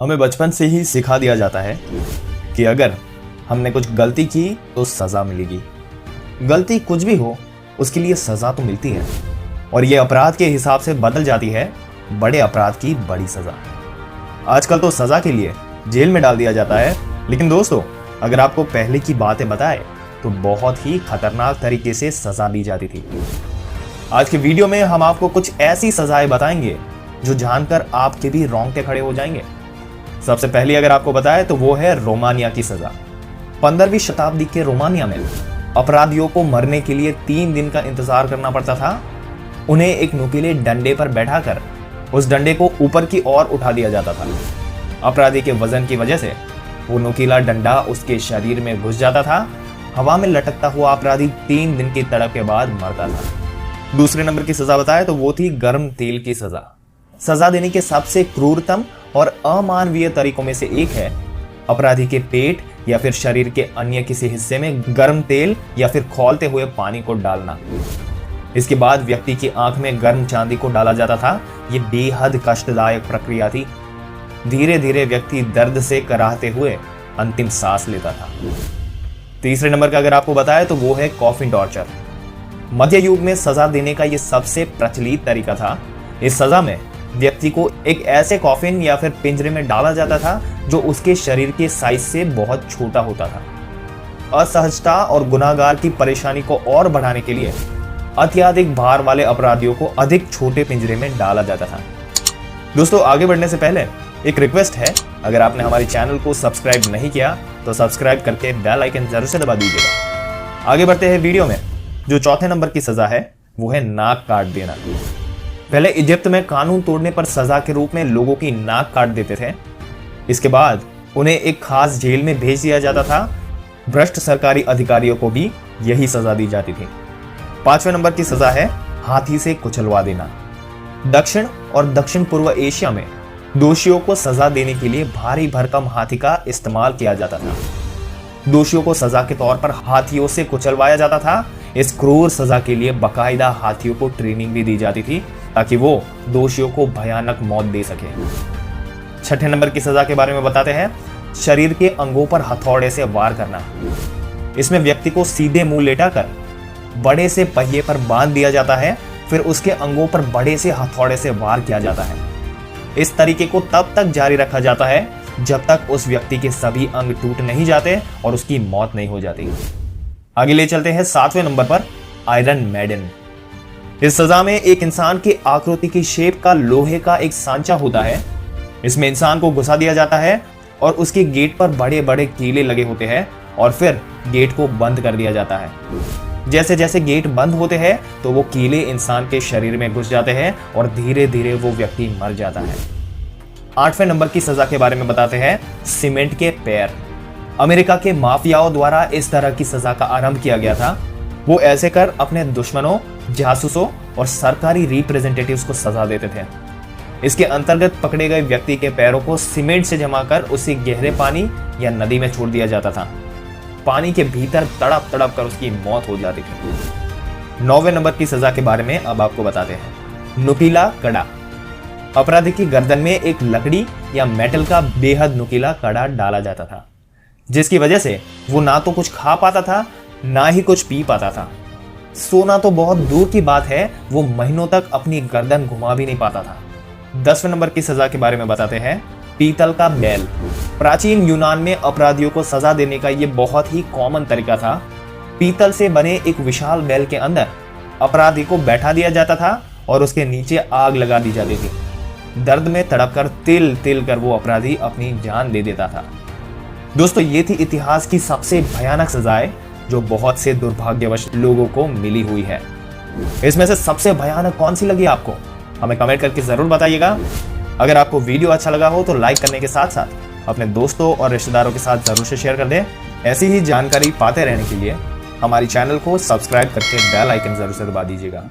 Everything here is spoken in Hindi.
हमें बचपन से ही सिखा दिया जाता है कि अगर हमने कुछ गलती की तो सज़ा मिलेगी। गलती कुछ भी हो उसके लिए सज़ा तो मिलती है और ये अपराध के हिसाब से बदल जाती है बड़े अपराध की बड़ी सज़ा। आजकल तो सज़ा के लिए जेल में डाल दिया जाता है, लेकिन दोस्तों अगर आपको पहले की बातें बताएं तो बहुत ही खतरनाक तरीके से सज़ा दी जाती थी। आज के वीडियो में हम आपको कुछ ऐसी सज़ाएं बताएंगे जो जानकर आपके भी रोंगटे खड़े हो जाएंगे। सबसे पहली अगर आपको बताएं तो वो है रोमानिया की सज़ा। 15वीं शताब्दी के रोमानिया में अपराधियों को मरने के लिए 3 दिन का इंतजार करना पड़ता था। उन्हें एक नुकीले डंडे पर बैठाकर उस डंडे को ऊपर की ओर उठा दिया जाता था। अपराधी के वजन की वजह से वो नुकीला डंडा उसके शरीर में घुस जाता था। हवा में लटकता हुआ अपराधी 3 दिन की तड़प के बाद मरता था। दूसरे नंबर की सजा बताए तो वो थी गर्म तेल की सजा। सजा देने के सबसे क्रूरतम और अमानवीय तरीकों में से एक है अपराधी के पेट या फिर शरीर के अन्य किसी हिस्से में गर्म तेल या फिर खौलते हुए पानी को डालना। इसके बाद व्यक्ति की आंख में गर्म चांदी को डाला जाता था। ये बेहद कष्टदायक प्रक्रिया थी। धीरे धीरे व्यक्ति दर्द से कराहते हुए अंतिम सांस लेता था। तीसरे नंबर का अगर आपको बताया तो वो है कॉफिन टॉर्चर। मध्य युग में सजा देने का ये सबसे प्रचलित तरीका था। इस सजा में व्यक्ति को एक ऐसे कॉफिन या फिर पिंजरे में डाला जाता था जो उसके शरीर के साइज से बहुत छोटा होता था। असहजता और गुनाहगार की परेशानी को और बढ़ाने के लिए अत्यधिक भार वाले अपराधियों को अधिक छोटे पिंजरे में डाला जाता था। दोस्तों आगे बढ़ने से पहले एक रिक्वेस्ट है, अगर आपने हमारे चैनल को सब्सक्राइब नहीं किया तो सब्सक्राइब करके बेल आइकन जरूर से दबा दीजिएगा। आगे बढ़ते हैं वीडियो में। जो चौथे नंबर की सजा है वो है नाक काट देना। पहले इजिप्ट में कानून तोड़ने पर सजा के रूप में लोगों की नाक काट देते थे। इसके बाद उन्हें एक खास जेल में भेज दिया जाता था। भ्रष्ट सरकारी अधिकारियों को भी यही सजा दी जाती थी। 5वें नंबर की सजा है हाथी से कुचलवा देना। दक्षिण और दक्षिण पूर्व एशिया में दोषियों को सजा देने के लिए भारी भरकम हाथी का इस्तेमाल किया जाता था। दोषियों को सजा के तौर पर हाथियों से कुचलवाया जाता था। इस क्रूर सजा के लिए बाकायदा हाथियों को ट्रेनिंग भी दी जाती थी ताकि वो दोषियों को भयानक मौत दे सके। 6ठे नंबर की सजा के बारे में बताते हैं, शरीर के अंगों पर हथौड़े से वार करना। इसमें व्यक्ति को सीधे मुंह लेटाकर बड़े से पहिए पर बांध दिया जाता है, फिर उसके अंगों पर बड़े से हथौड़े से वार किया जाता है। इस तरीके को तब तक जारी रखा जाता है जब तक उस व्यक्ति के सभी अंग टूट नहीं जाते और उसकी मौत नहीं हो जाती। आगे ले चलते हैं 7वें नंबर पर, आयरन मैडन। इस सजा में एक इंसान की आकृति की शेप का लोहे का एक सांचा होता है। इसमें इंसान को घुसा दिया जाता है और उसके गेट पर बड़े बड़े कीले लगे होते हैं और फिर गेट को बंद कर दिया जाता है। जैसे जैसे गेट बंद होते हैं तो वो कीले इंसान के शरीर में घुस जाते हैं और धीरे धीरे वो व्यक्ति मर जाता है। 8वें नंबर की सजा के बारे में बताते हैं, सीमेंट के पैर। अमेरिका के माफियाओं द्वारा इस तरह की सजा का आरंभ किया गया था। वो ऐसे कर अपने दुश्मनों, जासूसों और सरकारी रिप्रेजेंटेटिव्स को सजा देते थे। इसके अंतर्गत पकड़े गए व्यक्ति के पैरों को सीमेंट से जमाकर उसे गहरे पानी या नदी में छोड़ दिया जाता था। पानी के भीतर तड़प तड़प कर उसकी मौत हो जाती थी। 9वें नंबर की सजा के बारे में अब आपको बताते हैं, नुकीला कड़ा। अपराधी की गर्दन में एक लकड़ी या मेटल का बेहद नुकीला कड़ा डाला जाता था, जिसकी वजह से वो ना तो कुछ खा पाता था ना ही कुछ पी पाता था। सोना तो बहुत दूर की बात है, वो महीनों तक अपनी गर्दन घुमा भी नहीं पाता था। 10वें नंबर की सजा के बारे में बताते हैं, पीतल का बैल। प्राचीन यूनान में अपराधियों को सजा देने का ये बहुत ही कॉमन तरीका था। पीतल से बने एक विशाल बैल के अंदर अपराधी को बैठा दिया जाता था और उसके नीचे आग लगा दी जाती थी। दर्द में तड़पकर तिल तिल कर वो अपराधी अपनी जान दे देता था। दोस्तों ये थी इतिहास की सबसे भयानक सजाएं जो बहुत से दुर्भाग्यवश लोगों को मिली हुई है। इसमें से सबसे भयानक कौन सी लगी आपको, हमें कमेंट करके जरूर बताइएगा। अगर आपको वीडियो अच्छा लगा हो तो लाइक करने के साथ साथ अपने दोस्तों और रिश्तेदारों के साथ जरूर से शेयर कर दें। ऐसी ही जानकारी पाते रहने के लिए हमारी चैनल को सब्सक्राइब करके बेल आइकन जरूर से दबा दीजिएगा।